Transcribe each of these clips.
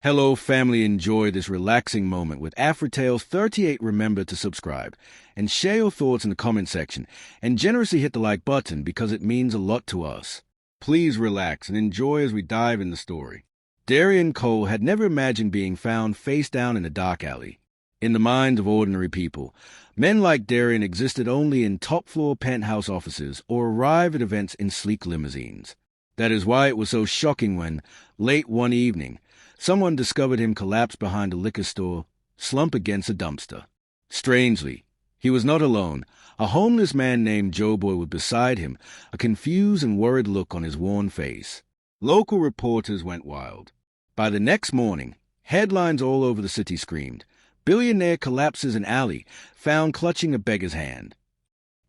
Hello, family. Enjoy this relaxing moment with AfriTales 38. Remember to subscribe and share your thoughts in the comment section, and generously hit the like button because it means a lot to us. Please relax and enjoy as we dive in the story. Darian Cole had never imagined being found face down in a dark alley. In the minds of ordinary people, men like Darian existed only in top-floor penthouse offices or arrive at events in sleek limousines. That is why it was so shocking when, late one evening, someone discovered him collapsed behind a liquor store, slumped against a dumpster. Strangely, he was not alone. A homeless man named Joe Boy was beside him, a confused and worried look on his worn face. Local reporters went wild. By the next morning, headlines all over the city screamed, "Billionaire collapses in alley, found clutching a beggar's hand."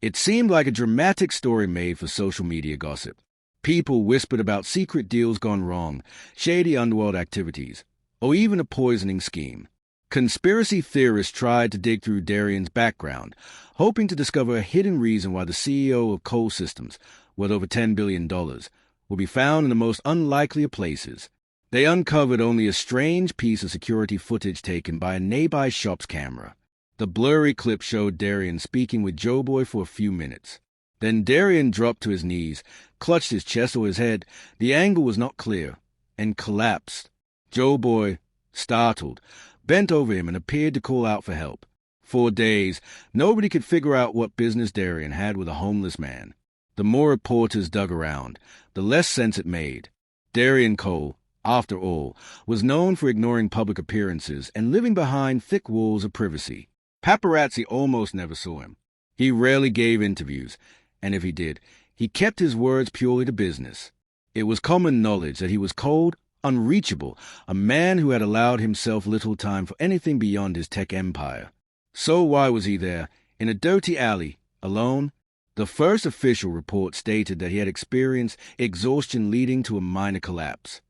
It seemed like a dramatic story made for social media gossip. People whispered about secret deals gone wrong, shady underworld activities, or even a poisoning scheme. Conspiracy theorists tried to dig through Darian's background, hoping to discover a hidden reason why the CEO of Coal Systems, worth over $10 billion, would be found in the most unlikely of places. They uncovered only a strange piece of security footage taken by a nearby shop's camera. The blurry clip showed Darian speaking with Joe Boy for a few minutes. Then Darian dropped to his knees, clutched his chest or his head, the angle was not clear, and collapsed. Joe Boy, startled, bent over him and appeared to call out for help. For days, nobody could figure out what business Darian had with a homeless man. The more reporters dug around, the less sense it made. Darian Cole, after all, was known for ignoring public appearances and living behind thick walls of privacy. Paparazzi almost never saw him. He rarely gave interviews, and if he did, he kept his words purely to business. It was common knowledge that he was cold, unreachable, a man who had allowed himself little time for anything beyond his tech empire. So why was he there, in a dirty alley, alone? The first official report stated that he had experienced exhaustion leading to a minor collapse.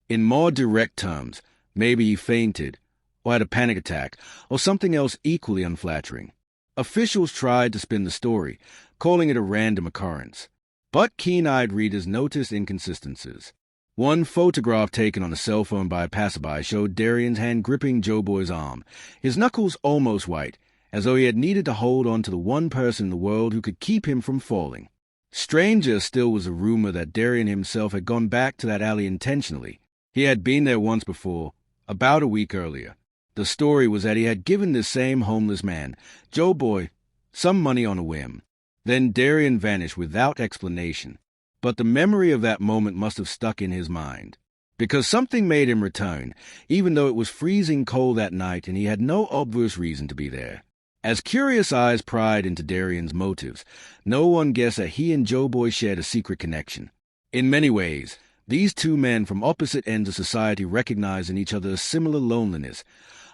In more direct terms, maybe he fainted, or had a panic attack, or something else equally unflattering. Officials tried to spin the story, calling it a random occurrence. But keen-eyed readers noticed inconsistencies. One photograph taken on a cell phone by a passerby showed Darian's hand gripping Joe Boy's arm, his knuckles almost white, as though he had needed to hold on to the one person in the world who could keep him from falling. Stranger still was a rumor that Darian himself had gone back to that alley intentionally. He had been there once before, about a week earlier. The story was that he had given this same homeless man, Joe Boy, some money on a whim. Then Darian vanished without explanation. But the memory of that moment must have stuck in his mind, because something made him return, even though it was freezing cold that night and he had no obvious reason to be there. As curious eyes pried into Darian's motives, no one guessed that he and Joe Boy shared a secret connection. In many ways, these two men from opposite ends of society recognized in each other a similar loneliness,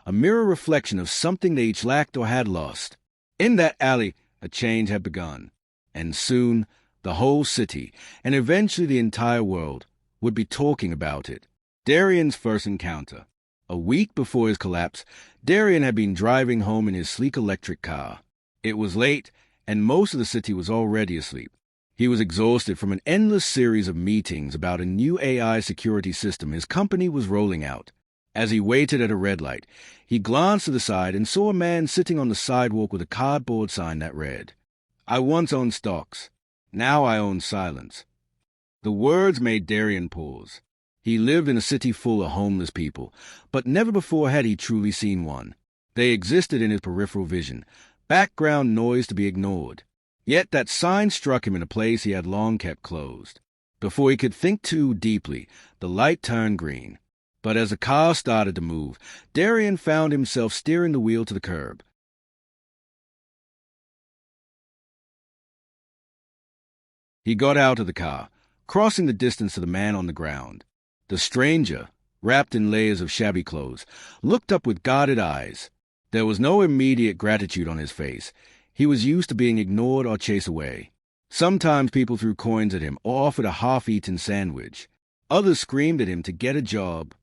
a mirror reflection of something they each lacked or had lost. In that alley, a change had begun, and soon the whole city, and eventually the entire world, would be talking about it. Darian's first encounter. A week before his collapse, Darian had been driving home in his sleek electric car. It was late, and most of the city was already asleep. He was exhausted from an endless series of meetings about a new AI security system his company was rolling out. As he waited at a red light, he glanced to the side and saw a man sitting on the sidewalk with a cardboard sign that read, "I once owned stocks. Now I own silence." The words made Darian pause. He lived in a city full of homeless people, but never before had he truly seen one. They existed in his peripheral vision, background noise to be ignored. Yet that sign struck him in a place he had long kept closed. Before he could think too deeply, the light turned green. But as the car started to move, Darian found himself steering the wheel to the curb. He got out of the car, crossing the distance to the man on the ground. The stranger, wrapped in layers of shabby clothes, looked up with guarded eyes. There was no immediate gratitude on his face. He was used to being ignored or chased away. Sometimes people threw coins at him or offered a half-eaten sandwich. Others screamed at him to get a job.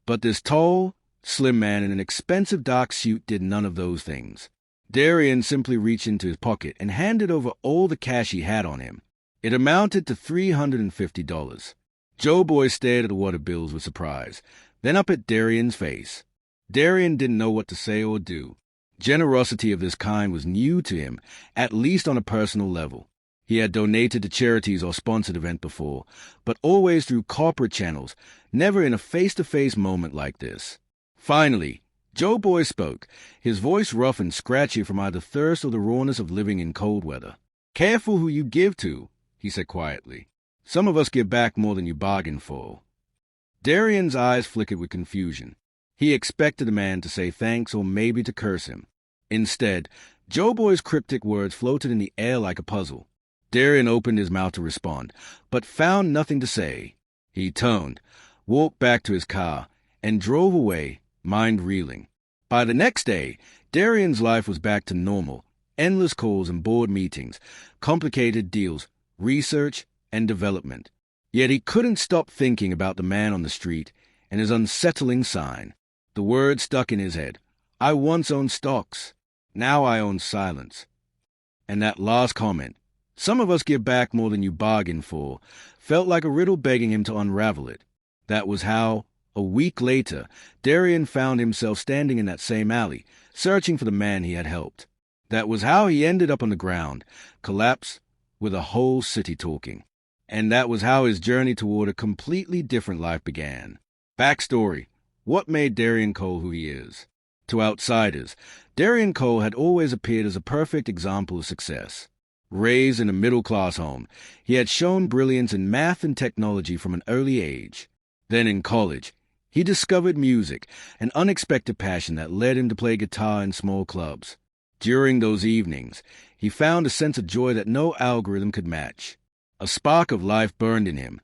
But this tall, slim man in an expensive dark suit did none of those things. Darian simply reached into his pocket and handed over all the cash he had on him. It amounted to $350. Joe Boy stared at the water bills with surprise. then up at Darian's face. Darian didn't know what to say or do. Generosity of this kind was new to him, at least on a personal level. He had donated to charities or sponsored events before, but always through corporate channels, never in a face-to-face moment like this. Finally, Joe Boy spoke, his voice rough and scratchy from either thirst or the rawness of living in cold weather. "Careful who you give to," he said quietly. "Some of us give back more than you bargained for." Darian's eyes flickered with confusion. He expected the man to say thanks or maybe to curse him. Instead, Joe Boy's cryptic words floated in the air like a puzzle. Darian opened his mouth to respond, but found nothing to say. He toned, walked back to his car, and drove away, mind reeling. By the next day, Darian's life was back to normal. Endless calls and board meetings, complicated deals, research, and development. Yet he couldn't stop thinking about the man on the street and his unsettling sign. The word stuck in his head. "I once owned stocks. Now I own silence." And that last comment, "Some of us give back more than you bargained for," felt like a riddle begging him to unravel it. That was how, a week later, Darian found himself standing in that same alley, searching for the man he had helped. That was how he ended up on the ground, collapsed, with a whole city talking. And that was how his journey toward a completely different life began. Backstory: what made Darian Cole who he is? To outsiders, Darian Cole had always appeared as a perfect example of success. Raised in a middle-class home, he had shown brilliance in math and technology from an early age. Then in college, he discovered music, an unexpected passion that led him to play guitar in small clubs. During those evenings, he found a sense of joy that no algorithm could match. A spark of life burned in him,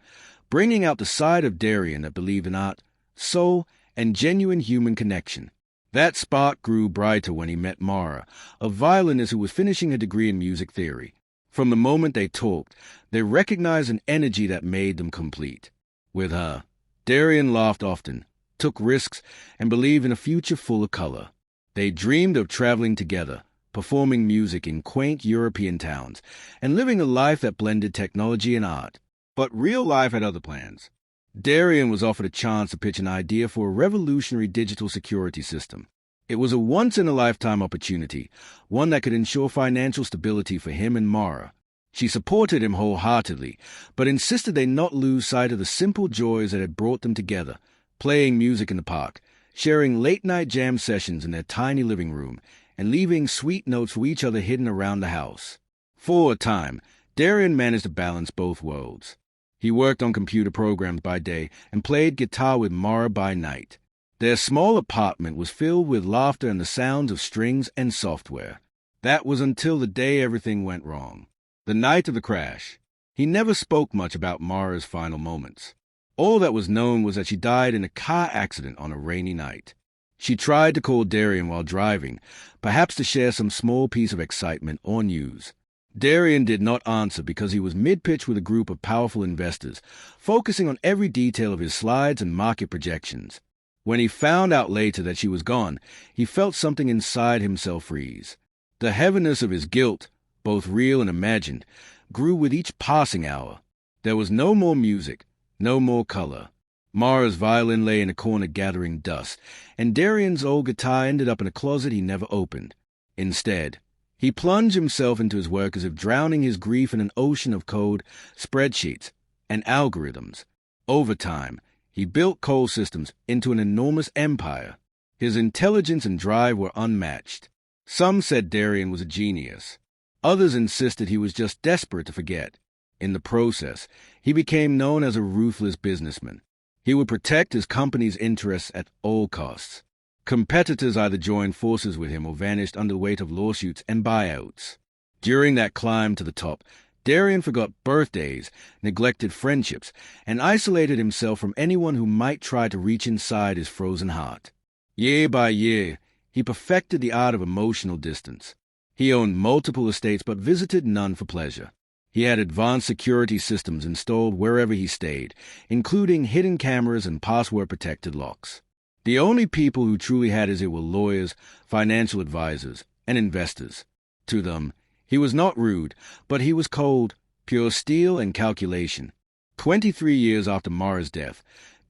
bringing out the side of Darian that believed in art, soul, and genuine human connection. That spark grew brighter when he met Mara, a violinist who was finishing a degree in music theory. From the moment they talked, they recognized an energy that made them complete. With her, Darian laughed often, took risks, and believed in a future full of color. They dreamed of traveling together, performing music in quaint European towns, and living a life that blended technology and art. But real life had other plans. Darian was offered a chance to pitch an idea for a revolutionary digital security system. It was a once-in-a-lifetime opportunity, one that could ensure financial stability for him and Mara. She supported him wholeheartedly, but insisted they not lose sight of the simple joys that had brought them together, playing music in the park, sharing late-night jam sessions in their tiny living room, and leaving sweet notes for each other hidden around the house. For a time, Darian managed to balance both worlds. He worked on computer programs by day and played guitar with Mara by night. Their small apartment was filled with laughter and the sounds of strings and software. That was until the day everything went wrong. The night of the crash. He never spoke much about Mara's final moments. All that was known was that she died in a car accident on a rainy night. She tried to call Darian while driving, perhaps to share some small piece of excitement or news. Darian did not answer because he was mid-pitch with a group of powerful investors, focusing on every detail of his slides and market projections. When he found out later that she was gone, he felt something inside himself freeze. The heaviness of his guilt, both real and imagined, grew with each passing hour. There was no more music, no more color. Mara's violin lay in a corner gathering dust, and Darian's old guitar ended up in a closet he never opened. Instead, he plunged himself into his work as if drowning his grief in an ocean of code, spreadsheets, and algorithms. Over time, he built Cole Systems into an enormous empire. His intelligence and drive were unmatched. Some said Darian was a genius. Others insisted he was just desperate to forget. In the process, he became known as a ruthless businessman. He would protect his company's interests at all costs. Competitors either joined forces with him or vanished under the weight of lawsuits and buyouts. During that climb to the top, Darian forgot birthdays, neglected friendships, and isolated himself from anyone who might try to reach inside his frozen heart. Year by year, he perfected the art of emotional distance. He owned multiple estates but visited none for pleasure. He had advanced security systems installed wherever he stayed, including hidden cameras and password-protected locks. The only people who truly had his ear were lawyers, financial advisors, and investors. To them, he was not rude, but he was cold, pure steel and calculation. 23 years after Mara's death,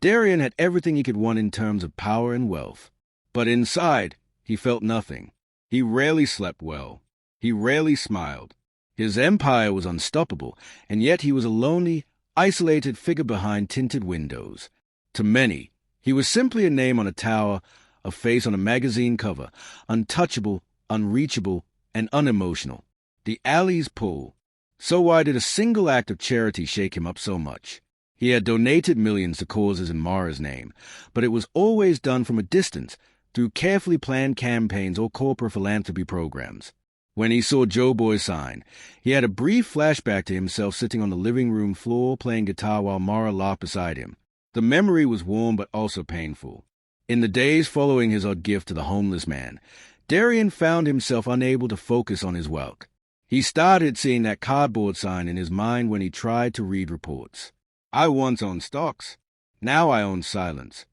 Darian had everything he could want in terms of power and wealth. But inside, he felt nothing. He rarely slept well. He rarely smiled. His empire was unstoppable, and yet he was a lonely, isolated figure behind tinted windows. To many, he was simply a name on a tower, a face on a magazine cover, untouchable, unreachable, and unemotional. The alley's pull. So why did a single act of charity shake him up so much? He had donated millions to causes in Mara's name, but it was always done from a distance, through carefully planned campaigns or corporate philanthropy programs. When he saw Joe Boy's sign, he had a brief flashback to himself sitting on the living room floor playing guitar while Mara laughed beside him. The memory was warm but also painful. In the days following his odd gift to the homeless man, Darian found himself unable to focus on his work. He started seeing that cardboard sign in his mind when he tried to read reports. I once owned stocks. Now I own silence.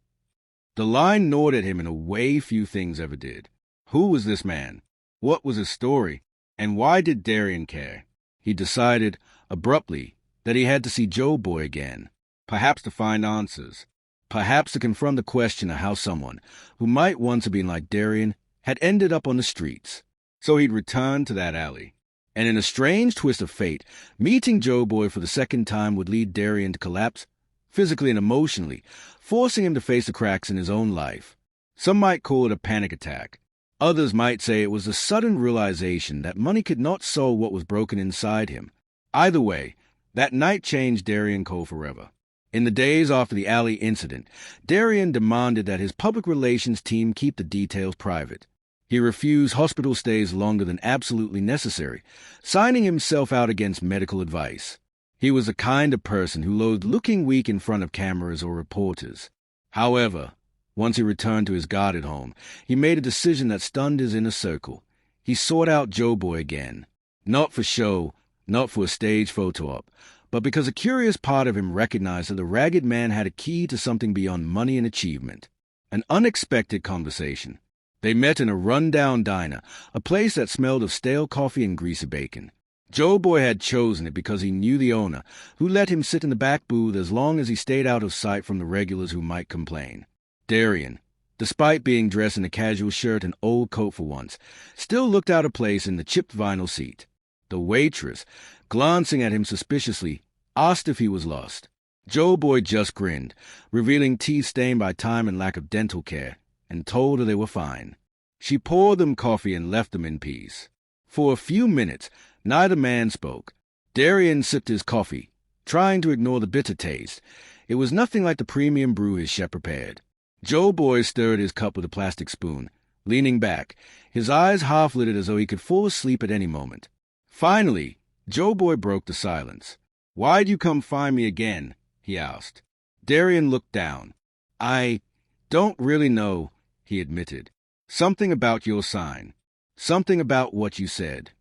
The line gnawed at him in a way few things ever did. Who was this man? What was his story? And why did Darian care? He decided, abruptly, that he had to see Joe Boy again. Perhaps to find answers. Perhaps to confront the question of how someone, who might once have been like Darian, had ended up on the streets. So he'd returned to that alley. And in a strange twist of fate, meeting Joe Boy for the second time would lead Darian to collapse, physically and emotionally, forcing him to face the cracks in his own life. Some might call it a panic attack. Others might say it was a sudden realization that money could not solve what was broken inside him. Either way, that night changed Darian Cole forever. In the days after the alley incident, Darian demanded that his public relations team keep the details private. He refused hospital stays longer than absolutely necessary, signing himself out against medical advice. He was the kind of person who loathed looking weak in front of cameras or reporters. However, once he returned to his guarded home, he made a decision that stunned his inner circle. He sought out Joe Boy again. Not for show, not for a stage photo op, but because a curious part of him recognized that the ragged man had a key to something beyond money and achievement. An unexpected conversation. They met in a run-down diner, a place that smelled of stale coffee and greasy bacon. Joe Boy had chosen it because he knew the owner, who let him sit in the back booth as long as he stayed out of sight from the regulars who might complain. Darian, despite being dressed in a casual shirt and old coat for once, still looked out of place in the chipped vinyl seat. The waitress, glancing at him suspiciously, asked if he was lost. Joe Boy just grinned, revealing teeth stained by time and lack of dental care, and told her they were fine. She poured them coffee and left them in peace. For a few minutes, neither man spoke. Darian sipped his coffee, trying to ignore the bitter taste. It was nothing like the premium brew his chef prepared. Joe Boy stirred his cup with a plastic spoon, leaning back, his eyes half-lidded as though he could fall asleep at any moment. Finally, Joe Boy broke the silence. "Why'd you come find me again?" he asked. Darian looked down. "I don't really know," he admitted. "Something about your sign. Something about what you said."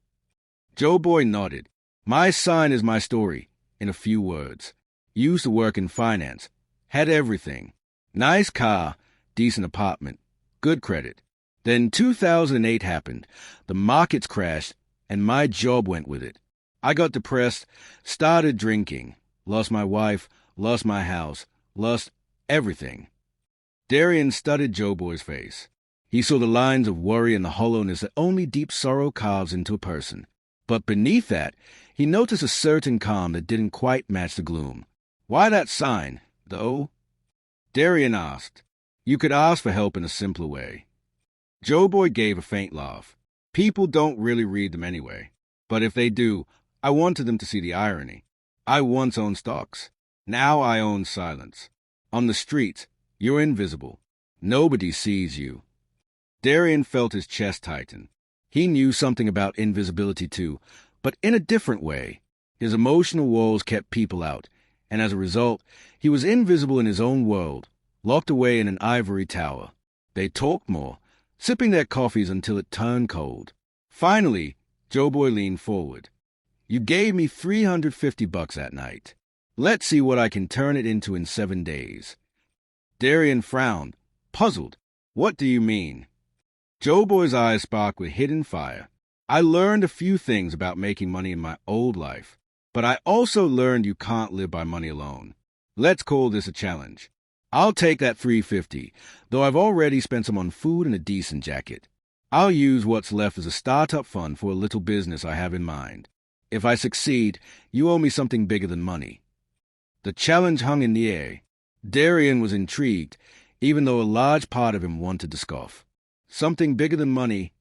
Joe Boy nodded. "My sign is my story, in a few words. Used to work in finance. Had everything. Nice car, decent apartment, good credit. Then 2008 happened. The markets crashed, and my job went with it. I got depressed, started drinking, lost my wife, lost my house, lost everything." Darian studied Joe Boy's face. He saw the lines of worry and the hollowness that only deep sorrow carves into a person. But beneath that, he noticed a certain calm that didn't quite match the gloom. "Why that sign, though?" Darian asked. "You could ask for help in a simpler way." Joe Boy gave a faint laugh. "People don't really read them anyway. But if they do, I wanted them to see the irony. I once owned stocks. Now I own silence. On the streets, you're invisible. Nobody sees you." Darian felt his chest tighten. He knew something about invisibility too, but in a different way. His emotional walls kept people out, and as a result, he was invisible in his own world, locked away in an ivory tower. They talked more, sipping their coffees until it turned cold. Finally, Joe Boy leaned forward. "You gave me $350 that night. Let's see what I can turn it into in 7 days." Darian frowned, puzzled. "What do you mean?" Joe Boy's eyes sparkled with hidden fire. "I learned a few things about making money in my old life, but I also learned you can't live by money alone. Let's call this a challenge. I'll take that $350, though I've already spent some on food and a decent jacket. I'll use what's left as a startup fund for a little business I have in mind. If I succeed, you owe me something bigger than money." The challenge hung in the air. Darian was intrigued, even though a large part of him wanted to scoff. "Something bigger than money?"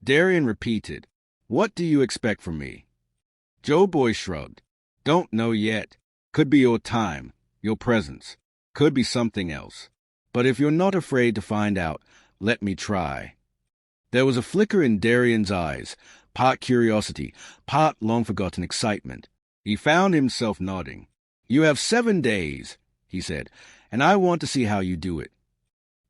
Darian repeated. "What do you expect from me?" Joe Boy shrugged. "Don't know yet. Could be your time, your presence. Could be something else. But if you're not afraid to find out, let me try." There was a flicker in Darian's eyes, part curiosity, part long-forgotten excitement. He found himself nodding. "You have 7 days," he said, "and I want to see how you do it."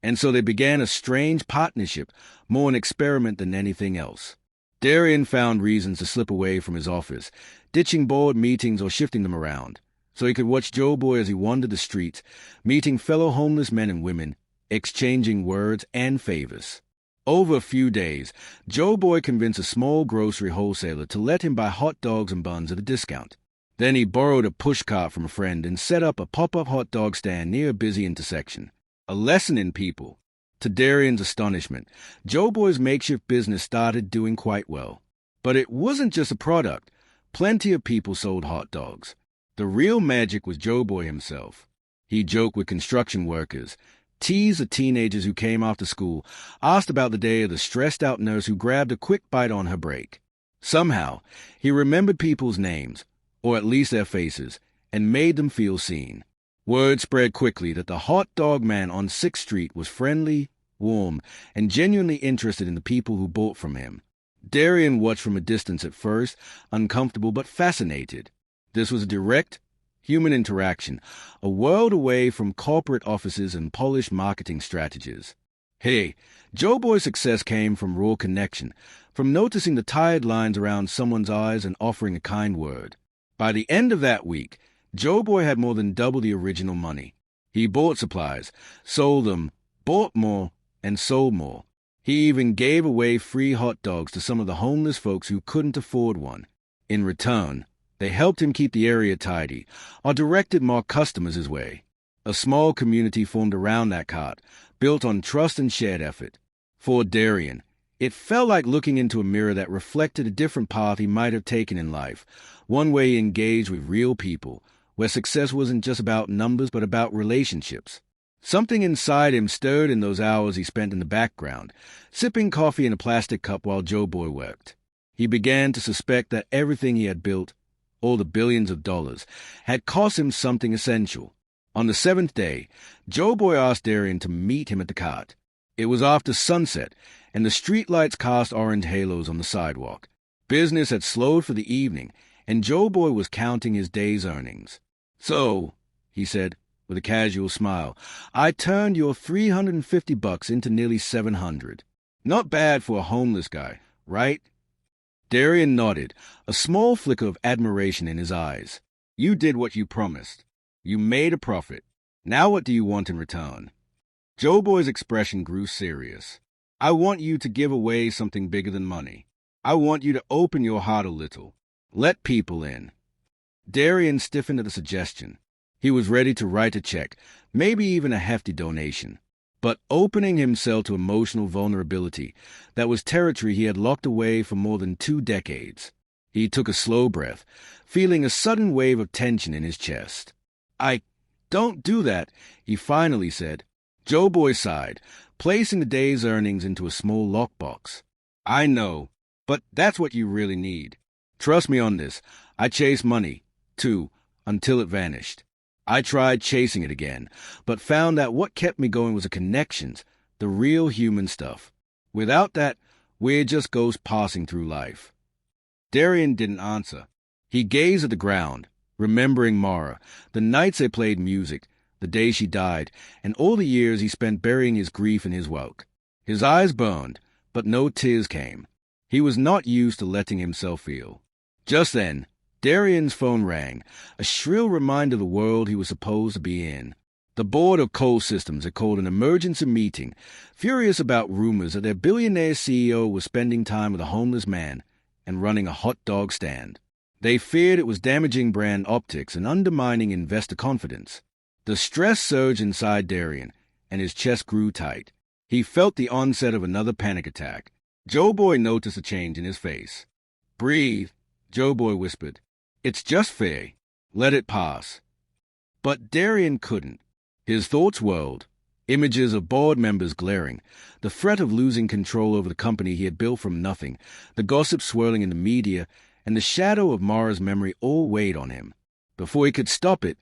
And so they began a strange partnership, more an experiment than anything else. Darian found reasons to slip away from his office, ditching board meetings or shifting them around, so he could watch Joe Boy as he wandered the streets, meeting fellow homeless men and women, exchanging words and favors. Over a few days, Joe Boy convinced a small grocery wholesaler to let him buy hot dogs and buns at a discount. Then he borrowed a pushcart from a friend and set up a pop-up hot dog stand near a busy intersection. A lesson in people. To Darian's astonishment, Joe Boy's makeshift business started doing quite well. But it wasn't just a product. Plenty of people sold hot dogs. The real magic was Joe Boy himself. He joked with construction workers, teased the teenagers who came after school, asked about the day of the stressed-out nurse who grabbed a quick bite on her break. Somehow, he remembered people's names, or at least their faces, and made them feel seen. Word spread quickly that the hot dog man on 6th Street was friendly, warm, and genuinely interested in the people who bought from him. Darian watched from a distance at first, uncomfortable but fascinated. This was a direct, human interaction, a world away from corporate offices and polished marketing strategies. Hey, Joe Boy's success came from raw connection, from noticing the tired lines around someone's eyes and offering a kind word. By the end of that week, Joe Boy had more than double the original money. He bought supplies, sold them, bought more, and sold more. He even gave away free hot dogs to some of the homeless folks who couldn't afford one. In return, they helped him keep the area tidy, or directed more customers his way. A small community formed around that cart, built on trust and shared effort. For Darian, it felt like looking into a mirror that reflected a different path he might have taken in life, one where he engaged with real people, where success wasn't just about numbers but about relationships. Something inside him stirred in those hours he spent in the background, sipping coffee in a plastic cup while Joe Boy worked. He began to suspect that everything he had built, all the billions of dollars, had cost him something essential. On the 7th day, Joe Boy asked Darian to meet him at the cart. It was after sunset, and the streetlights cast orange halos on the sidewalk. Business had slowed for the evening, and Joe Boy was counting his day's earnings. "So," he said, with a casual smile, "I turned your $350 into nearly $700. Not bad for a homeless guy, right?" Darian nodded, a small flicker of admiration in his eyes. "You did what you promised. You made a profit. Now what do you want in return?" Joe Boy's expression grew serious. "I want you to give away something bigger than money. I want you to open your heart a little. Let people in." Darian stiffened at the suggestion. He was ready to write a check, maybe even a hefty donation. But opening himself to emotional vulnerability, that was territory he had locked away for more than 2 decades. He took a slow breath, feeling a sudden wave of tension in his chest. "I don't do that," he finally said. Joe Boy sighed, placing the day's earnings into a small lockbox. "I know, but that's what you really need. Trust me on this. I chased money, too, until it vanished. I tried chasing it again, but found that what kept me going was the connections, the real human stuff. Without that, we're just ghosts passing through life." Darian didn't answer. He gazed at the ground, remembering Mara, the nights they played music, the day she died, and all the years he spent burying his grief in his work. His eyes burned, but no tears came. He was not used to letting himself feel. Just then, Darian's phone rang, a shrill reminder of the world he was supposed to be in. The board of coal systems had called an emergency meeting, furious about rumors that their billionaire CEO was spending time with a homeless man and running a hot dog stand. They feared it was damaging brand optics and undermining investor confidence. The stress surged inside Darian, and his chest grew tight. He felt the onset of another panic attack. Joe Boy noticed a change in his face. "Breathe," Joe Boy whispered. "It's just fair. Let it pass." But Darian couldn't. His thoughts whirled. Images of board members glaring, the threat of losing control over the company he had built from nothing, the gossip swirling in the media, and the shadow of Mara's memory all weighed on him. Before he could stop it,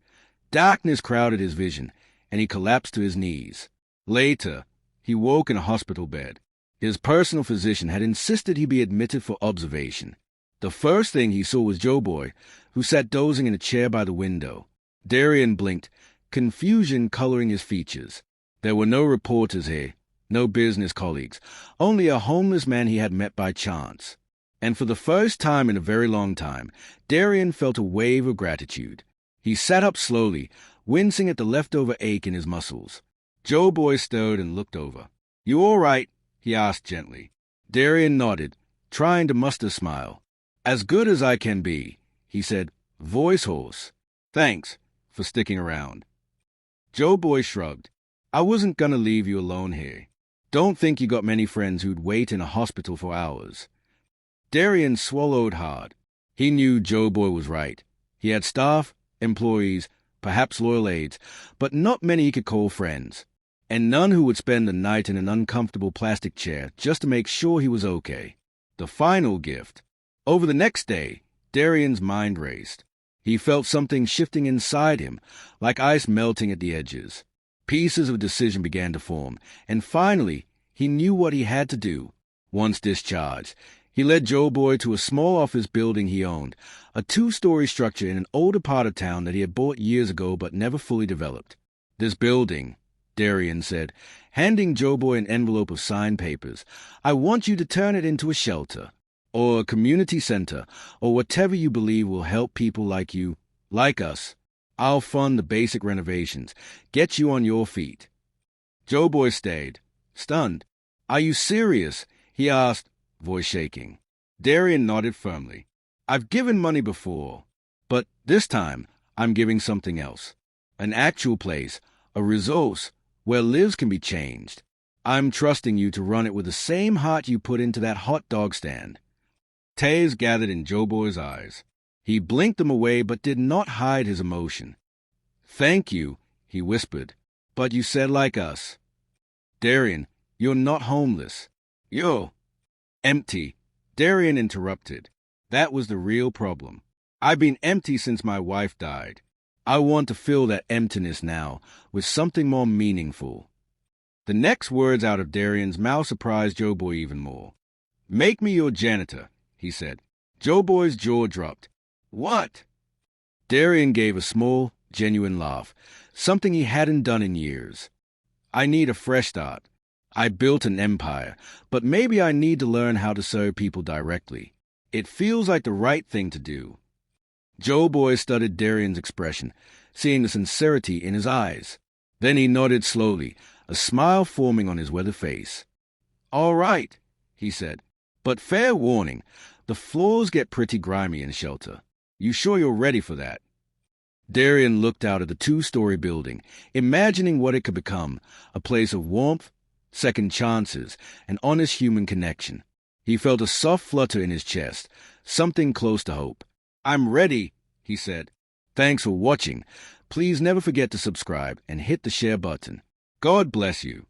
darkness crowded his vision, and he collapsed to his knees. Later, he woke in a hospital bed. His personal physician had insisted he be admitted for observation. The first thing he saw was Joe Boy, who sat dozing in a chair by the window. Darian blinked, confusion coloring his features. There were no reporters here, no business colleagues, only a homeless man he had met by chance. And for the first time in a very long time, Darian felt a wave of gratitude. He sat up slowly, wincing at the leftover ache in his muscles. Joe Boy stirred and looked over. "You all right?" he asked gently. Darian nodded, trying to muster a smile. "As good as I can be," he said, voice hoarse. "Thanks for sticking around." Joe Boy shrugged. "I wasn't gonna leave you alone here. Don't think you got many friends who'd wait in a hospital for hours." Darian swallowed hard. He knew Joe Boy was right. He had staff, employees, perhaps loyal aides, but not many he could call friends, and none who would spend the night in an uncomfortable plastic chair just to make sure he was okay. The final gift. Over the next day, Darian's mind raced. He felt something shifting inside him, like ice melting at the edges. Pieces of decision began to form, and finally, he knew what he had to do. Once discharged, he led Joe Boy to a small office building he owned, a 2-story structure in an older part of town that he had bought years ago but never fully developed. "This building," Darian said, handing Joe Boy an envelope of signed papers, "I want you to turn it into a shelter, or a community center, or whatever you believe will help people like you, like us. I'll fund the basic renovations, get you on your feet." Joe Boy stayed, stunned. "Are you serious?" he asked, voice shaking. Darian nodded firmly. "I've given money before, but this time I'm giving something else. An actual place, a resource, where lives can be changed. I'm trusting you to run it with the same heart you put into that hot dog stand." Tears gathered in Joe Boy's eyes. He blinked them away but did not hide his emotion. "Thank you," he whispered, "but you said like us. Darian, you're not homeless. You're empty." Darian interrupted. "That was the real problem. I've been empty since my wife died. I want to fill that emptiness now with something more meaningful." The next words out of Darian's mouth surprised Joe Boy even more. "Make me your janitor," he said. Joe Boy's jaw dropped. "What?" Darian gave a small, genuine laugh, something he hadn't done in years. "I need a fresh start. I built an empire, but maybe I need to learn how to serve people directly. It feels like the right thing to do." Joe Boy studied Darian's expression, seeing the sincerity in his eyes. Then he nodded slowly, a smile forming on his weathered face. "All right," he said, "but fair warning, the floors get pretty grimy in shelter. You sure you're ready for that?" Darian looked out at the 2-story building, imagining what it could become, a place of warmth, second chances, and honest human connection. He felt a soft flutter in his chest, something close to hope. "I'm ready," he said. Thanks for watching. Please never forget to subscribe and hit the share button. God bless you.